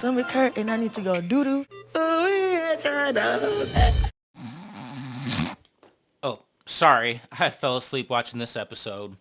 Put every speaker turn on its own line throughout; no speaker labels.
stomach hurt and I need to go doo-doo.
Oh, sorry. I fell asleep watching this episode.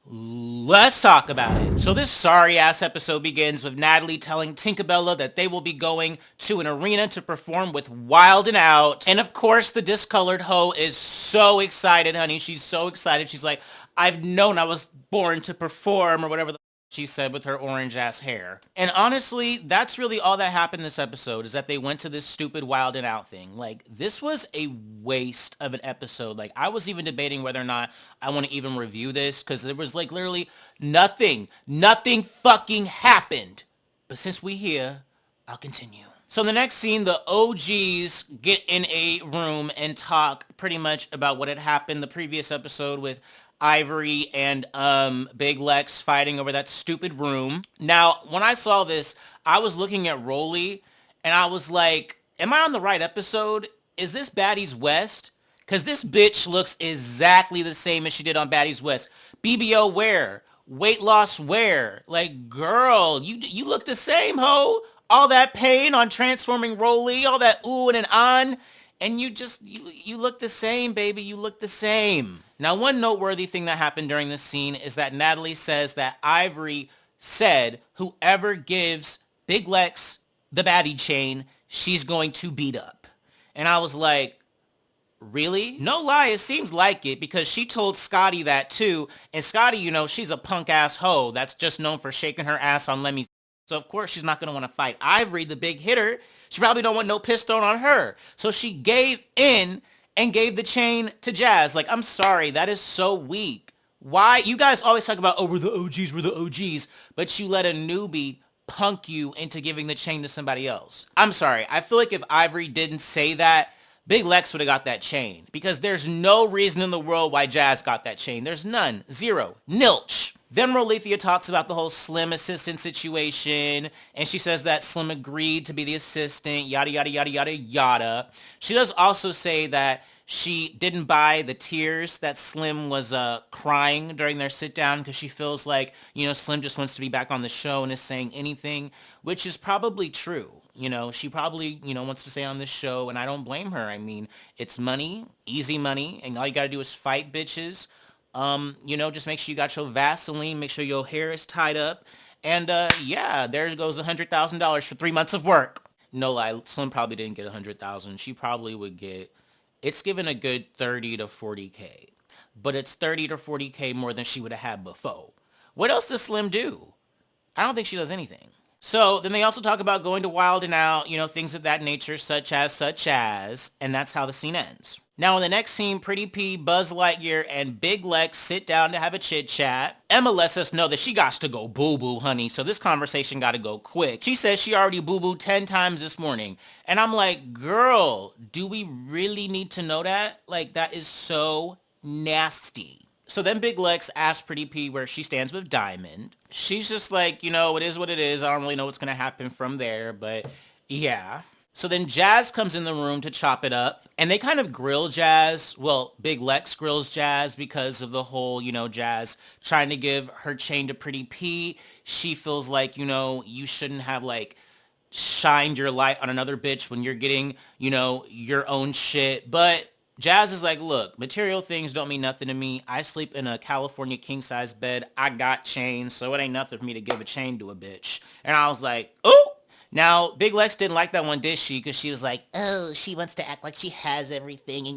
Let's talk about it. So this sorry-ass episode begins with Natalie telling Tinkerbella that they will be going to an arena to perform with Wild'nWACK. And of course, the discolored hoe is so excited, honey. She's so excited. She's like, I've known I was born to perform, or whatever the she said with her orange-ass hair. And honestly, that's really all that happened this episode, is that they went to this stupid Wild'nWACK thing. Like, this was a waste of an episode. Like, I was even debating whether or not I want to even review this, because there was, like, literally nothing fucking happened. But since we here, I'll continue. So in the next scene, the OGs get in a room and talk pretty much about what had happened the previous episode with Ivory and Big Lex fighting over that stupid room. Now, when I saw this, I was looking at Rolly and I was like, am I on the right episode? Is this Baddies West? Because this bitch looks exactly the same as she did on Baddies West. BBO where? Weight loss where? Like, girl, you look the same, ho. All that pain on transforming Rolly, all that ooh and an on. And you look the same, baby. You look the same. Now, one noteworthy thing that happened during this scene is that Natalie says that Ivory said whoever gives Big Lex the baddie chain, she's going to beat up. And I was like, really? No lie, it seems like it, because she told Scotty that too. And Scotty, you know, she's a punk-ass hoe that's just known for shaking her ass on Lemmy's. So of course she's not going to want to fight Ivory, the big hitter. She probably don't want no piss thrown on her. So she gave in and gave the chain to Jazz. Like, I'm sorry, that is so weak. Why? You guys always talk about, oh, we're the OGs, but you let a newbie punk you into giving the chain to somebody else. I'm sorry. I feel like if Ivory didn't say that, Big Lex would have got that chain, because there's no reason in the world why Jazz got that chain. There's none. Zero. Nilch. Then Rolithia talks about the whole Slim assistant situation, and she says that Slim agreed to be the assistant, yada, yada, yada, yada, yada. She does also say that she didn't buy the tears that Slim was crying during their sit-down, because she feels like, you know, Slim just wants to be back on the show and is saying anything, which is probably true. You know, she probably, you know, wants to stay on this show, and I don't blame her. I mean, it's money, easy money, and all you gotta do is fight bitches. You know, just make sure you got your Vaseline, make sure your hair is tied up, and yeah, there goes $100,000 for 3 months of work. No lie, Slim probably didn't get 100,000. She probably would get, it's given a good 30 to 40K, but it's 30 to 40K more than she would have had before. What else does Slim do? I don't think she does anything. So then they also talk about going to Wild'nWACK, you know, things of that nature, such as, and that's how the scene ends. Now in the next scene, Pretty P, Buzz Lightyear, and Big Lex sit down to have a chit chat. Emma lets us know that she got to go boo-boo, honey, so this conversation got to go quick. She says she already boo-booed 10 times this morning. And I'm like, girl, do we really need to know that? Like, that is so nasty. So then Big Lex asks Pretty P where she stands with Diamond. She's just like, you know, it is what it is. I don't really know what's going to happen from there, but yeah. So then Jazz comes in the room to chop it up, and they kind of grill Jazz. Well, Big Lex grills Jazz because of the whole, you know, Jazz trying to give her chain to Pretty P. She feels like, you know, you shouldn't have, like, shined your light on another bitch when you're getting, you know, your own shit. But Jazz is like, look, material things don't mean nothing to me. I sleep in a California king-size bed. I got chains, so it ain't nothing for me to give a chain to a bitch. And I was like, oh! Now, Big Lex didn't like that one, did she? Because she was like, oh, she wants to act like she has everything.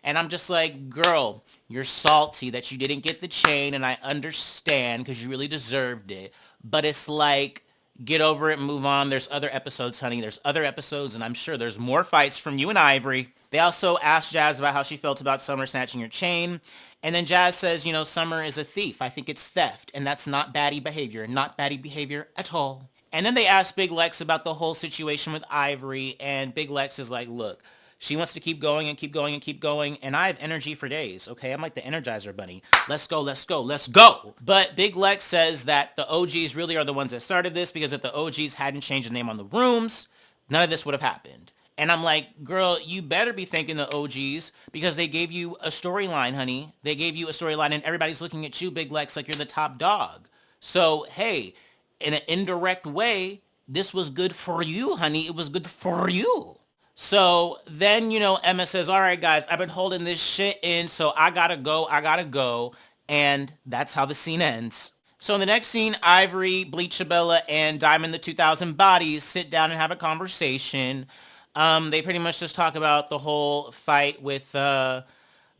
And I'm just like, girl, you're salty that you didn't get the chain, and I understand because you really deserved it. But it's like, get over it and move on. There's other episodes, honey. There's other episodes, and I'm sure there's more fights from you and Ivory. They also asked Jazz about how she felt about Summer snatching her chain. And then Jazz says, you know, Summer is a thief. I think it's theft, and that's not baddie behavior. Not baddie behavior at all. And then they asked Big Lex about the whole situation with Ivory, and Big Lex is like, look, she wants to keep going and keep going and keep going, and I have energy for days, okay? I'm like the Energizer Bunny. Let's go, let's go, let's go! But Big Lex says that the OGs really are the ones that started this, because if the OGs hadn't changed the name on the rooms, none of this would have happened. And I'm like, girl, you better be thanking the OGs, because they gave you a storyline, honey. They gave you a storyline, and everybody's looking at you, Big Lex, like you're the top dog. So, hey, in an indirect way, this was good for you, honey. It was good for you. So then, Emma says, all right, guys, I've been holding this shit in, so I gotta go. And that's how the scene ends. So in the next scene, Ivory, Bleachabella, and Diamond the 2000 Baddies sit down and have a conversation. They pretty much just talk about the whole fight with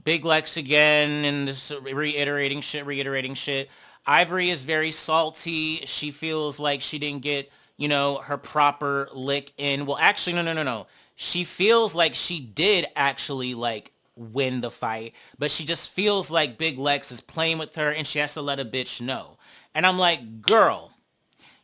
Big Lex again and this reiterating shit. Ivory is very salty. She feels like she didn't get, her proper lick in. Well, actually, no. She feels like she did actually, like, win the fight, but she just feels like Big Lex is playing with her and she has to let a bitch know. And I'm like, girl,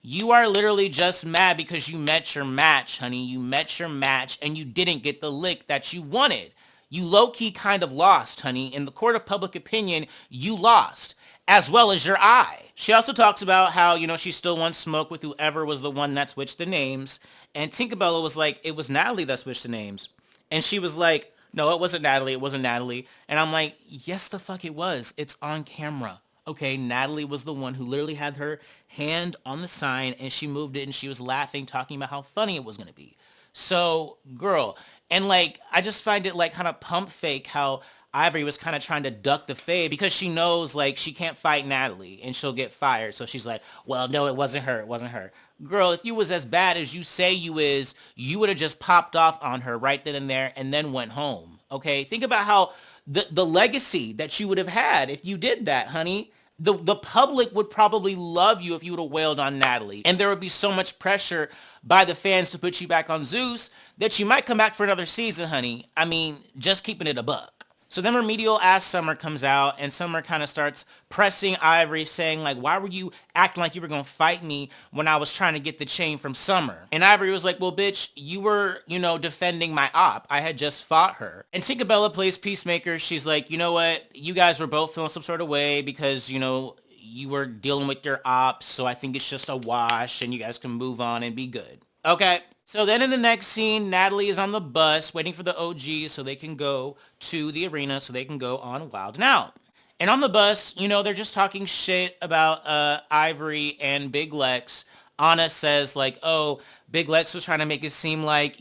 you are literally just mad because you met your match, honey. You met your match and you didn't get the lick that you wanted. You low-key kind of lost, honey. In the court of public opinion, you lost, as well as your eye. She also talks about how, she still wants smoke with whoever was the one that switched the names. And Tinkerbella was like, it was Natalie that switched the names. And she was like, no, it wasn't Natalie. And I'm like, yes, the fuck it was. It's on camera. Okay, Natalie was the one who literally had her hand on the sign and she moved it and she was laughing, talking about how funny it was going to be. So, girl, and like, I just find it like kind of pump fake how Ivory was kind of trying to duck the fade because she knows like she can't fight Natalie and she'll get fired. So she's like, well, no, it wasn't her. Girl, if you was as bad as you say you is, you would have just popped off on her right then and there and then went home. Okay, think about how the legacy that you would have had if you did that, honey. The public would probably love you if you would have wailed on Natalie. And there would be so much pressure by the fans to put you back on Zeus that you might come back for another season, honey. I mean, just keeping it a buck. So then Remedial Ass Summer comes out and Summer kind of starts pressing Ivory saying like, why were you acting like you were going to fight me when I was trying to get the chain from Summer? And Ivory was like, well, bitch, you were, defending my op. I had just fought her. And Tinkerbella plays Peacemaker. She's like, you know what? You guys were both feeling some sort of way because, you were dealing with your ops. So I think it's just a wash and you guys can move on and be good. Okay. So then in the next scene, Natalie is on the bus waiting for the OGs so they can go to the arena so they can go on Wild 'N Out. And on the bus, they're just talking shit about Ivory and Big Lex. Anna says like, oh, Big Lex was trying to make it seem like,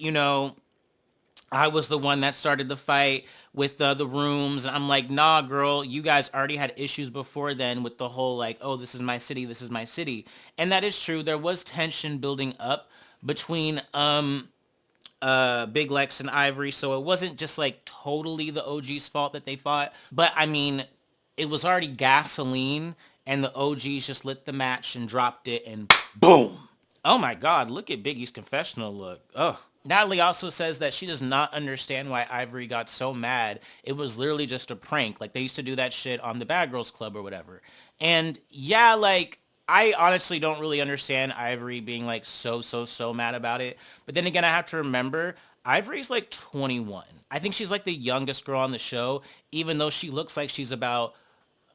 I was the one that started the fight with the rooms. And I'm like, nah, girl, you guys already had issues before then with the whole like, oh, this is my city. And that is true. There was tension building up between Big Lex and Ivory, so it wasn't just like totally the OG's fault that they fought, but I mean, it was already gasoline and the OGs just lit the match and dropped it and boom. Oh my god, look at Biggie's confessional look. Ugh. Natalie also says that she does not understand why Ivory got so mad. It was literally just a prank. Like they used to do that shit on the Bad Girls Club or whatever. And yeah, like I honestly don't really understand Ivory being like so mad about it. But then again, I have to remember Ivory's like 21. I think she's like the youngest girl on the show, even though she looks like she's about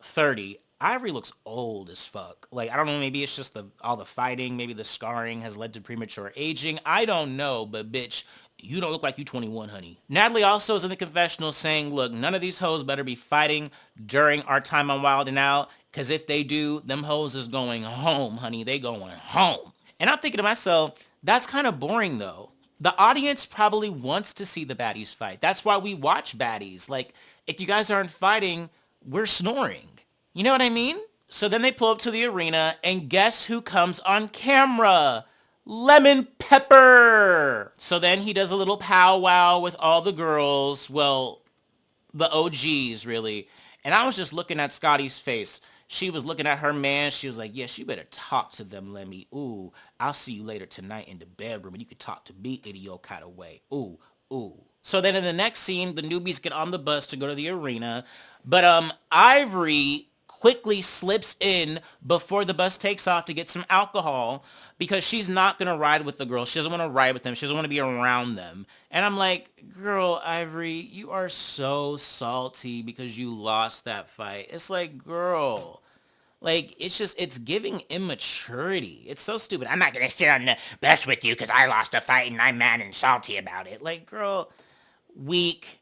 30. Ivory looks old as fuck. Like, I don't know, maybe it's just all the fighting, maybe the scarring has led to premature aging. I don't know, but bitch, you don't look like you 21, honey. Natalie also is in the confessional saying, look, none of these hoes better be fighting during our time on Wild 'N Out. Because if they do, them hoes is going home, honey. They going home. And I'm thinking to myself, that's kind of boring, though. The audience probably wants to see the baddies fight. That's why we watch baddies. Like, if you guys aren't fighting, we're snoring. You know what I mean? So then they pull up to the arena, and guess who comes on camera? Lemon Pepper. So then he does a little powwow with all the girls. Well, the OGs, really. And I was just looking at Scotty's face. She was looking at her man. She was like, yes, you better talk to them, Lemmy. Ooh, I'll see you later tonight in the bedroom and you can talk to me any old kind of way. Ooh, ooh. So then in the next scene, the newbies get on the bus to go to the arena. But Ivory quickly slips in before the bus takes off to get some alcohol because she's not going to ride with the girls. She doesn't want to ride with them. She doesn't want to be around them. And I'm like, girl, Ivory, you are so salty because you lost that fight. It's like, girl, like, it's giving immaturity. It's so stupid. I'm not going to sit on the bus with you because I lost a fight and I'm mad and salty about it. Like, girl, weak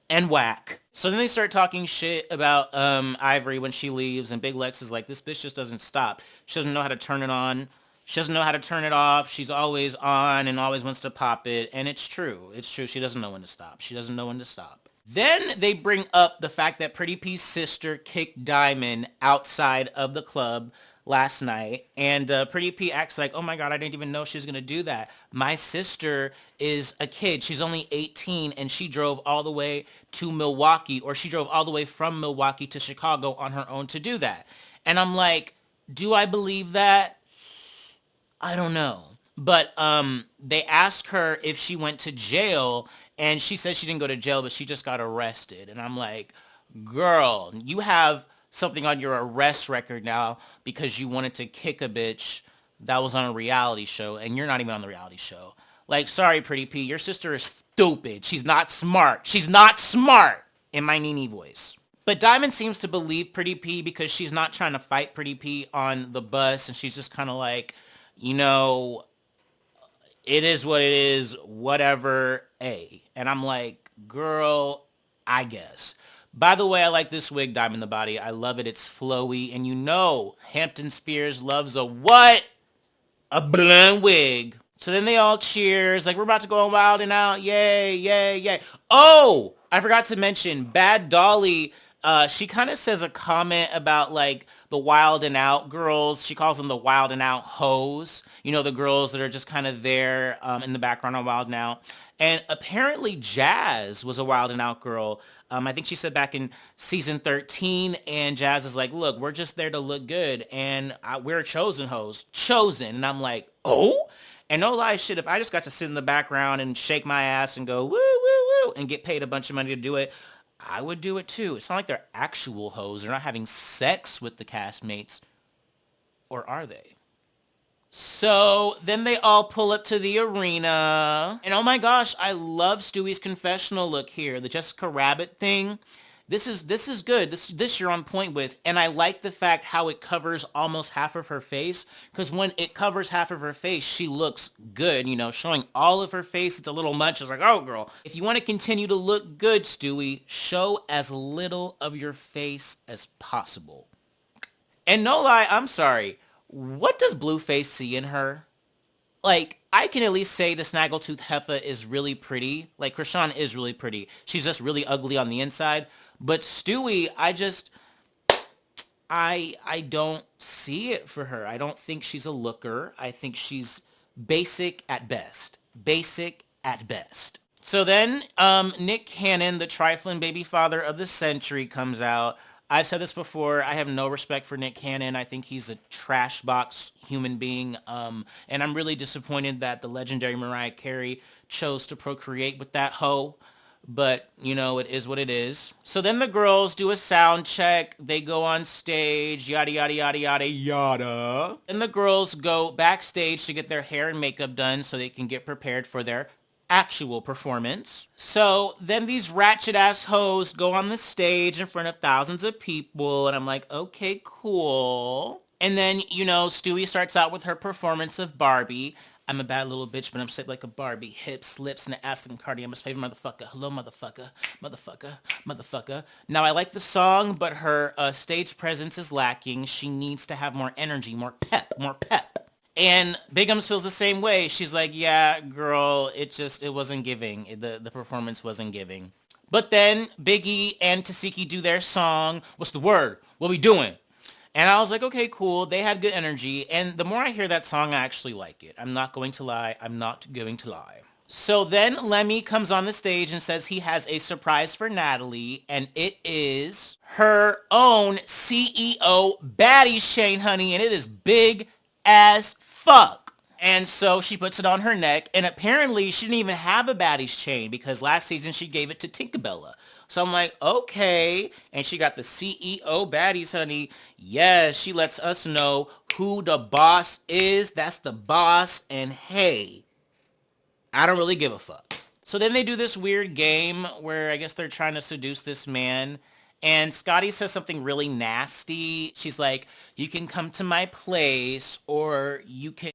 and whack. So then they start talking shit about Ivory when she leaves, and Big Lex is like, this bitch just doesn't stop. She doesn't know how to turn it on. She doesn't know how to turn it off. She's always on and always wants to pop it. And it's true. It's true. She doesn't know when to stop. She doesn't know when to stop. Then they bring up the fact that Pretty P's sister kicked Diamond outside of the club last night. And Pretty P acts like, oh my God, I didn't even know she was going to do that. My sister is a kid. She's only 18 and she drove all the way to Milwaukee, or she drove all the way from Milwaukee to Chicago on her own to do that. And I'm like, do I believe that? I don't know. But they asked her if she went to jail, and she said she didn't go to jail, but she just got arrested. And I'm like, girl, you have something on your arrest record now because you wanted to kick a bitch that was on a reality show, and you're not even on the reality show. Like, sorry, Pretty P, your sister is stupid. She's not smart. She's not smart, in my Nene voice. But Diamond seems to believe Pretty P because she's not trying to fight Pretty P on the bus, and she's just kind of like, you know, it is what it is, whatever, A. And I'm like, girl, I guess. By the way, I like this wig, Diamond the Body. I love it. It's flowy. And you know, Hampton Spears loves a what? A blonde wig. So then they all cheers. Like, we're about to go on Wild and Out. Yay, yay, yay. Oh, I forgot to mention, Bad Dolly, she kind of says a comment about, like, the Wild and Out girls. She calls them the Wild and Out hoes. You know, the girls that are just kind of there in the background on Wild and Out. And apparently Jazz was a Wild and Out girl. I think she said back in season 13, and Jazz is like, look, we're just there to look good, and we're chosen hoes. Chosen. And I'm like, oh? And no lie shit, if I just got to sit in the background and shake my ass and go, woo, woo, woo, and get paid a bunch of money to do it, I would do it too. It's not like they're actual hoes. They're not having sex with the castmates. Or are they? So then they all pull up to the arena. And oh my gosh, I love Stewie's confessional look here. The Jessica Rabbit thing. This is good. This you're on point with. And I like the fact how it covers almost half of her face. Because when it covers half of her face, she looks good. You know, showing all of her face, it's a little much. It's like, oh girl, if you want to continue to look good, Stewie, show as little of your face as possible. And no lie, I'm sorry. What does Blueface see in her? Like, I can at least say the Snaggletooth Heffa is really pretty. Like, Krishan is really pretty. She's just really ugly on the inside. But Stewie, I don't see it for her. I don't think she's a looker. I think she's basic at best. Basic at best. So then Nick Cannon, the trifling baby father of the century, comes out. I've said this before. I have no respect for Nick Cannon. I think he's a trash box human being. And I'm really disappointed that the legendary Mariah Carey chose to procreate with that hoe. But, you know, it is what it is. So then the girls do a sound check. They go on stage, yada, yada, yada, yada, yada. And the girls go backstage to get their hair and makeup done so they can get prepared for their actual performance. So then these ratchet ass hoes go on the stage in front of thousands of people, and I'm like, okay, cool. And then, you know, Stewie starts out with her performance of Barbie. I'm a bad little bitch, but I'm shaped like a Barbie. Hips, lips, and an ass and Cardi. I'm a favorite motherfucker. Hello, motherfucker. Motherfucker. Motherfucker. Now, I like the song, but her stage presence is lacking. She needs to have more energy, more pep, more pep. And Bigums feels the same way. She's like, yeah, girl, it wasn't giving. The performance wasn't giving. But then Biggie and Tasiki do their song. What's the word? What we doing? And I was like, okay, cool. They had good energy. And the more I hear that song, I actually like it. I'm not going to lie. I'm not going to lie. So then Lemmy comes on the stage and says he has a surprise for Natalie. And it is her own CEO Baddies chain, honey. And it is big as fuck. And so she puts it on her neck, and apparently she didn't even have a Baddies chain because last season she gave it to Tinkerbella. So I'm like, okay. And she got the CEO Baddies, honey. Yes, she lets us know who the boss is. That's the boss. And hey, I don't really give a fuck. So then they do this weird game where I guess they're trying to seduce this man. And Scotty says something really nasty. She's like, you can come to my place or you can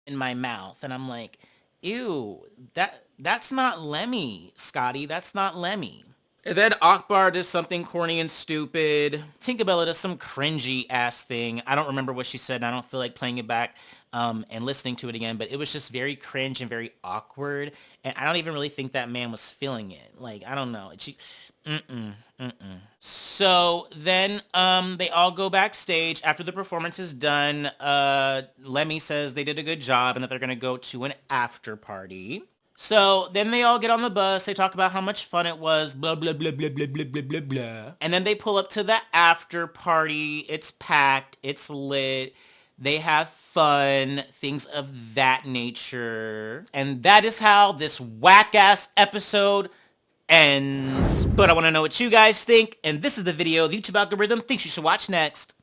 in my mouth. And I'm like, ew, that's not Lemmy, Scotty. That's not Lemmy. And then Akbar does something corny and stupid. Tinkerbella does some cringy ass thing. I don't remember what she said, and I don't feel like playing it back and listening to it again, but it was just very cringe and very awkward. And I don't even really think that man was feeling it. Like, I don't know. So then they all go backstage after the performance is done. Lemmy says they did a good job and that they're going to go to an after party. So then they all get on the bus. They talk about how much fun it was, blah, blah, blah, blah, blah, blah, blah, blah, blah. And then they pull up to the after party. It's packed. It's lit. They have fun, things of that nature. And that is how this whack-ass episode ends. But I want to know what you guys think. And this is the video the YouTube algorithm thinks you should watch next.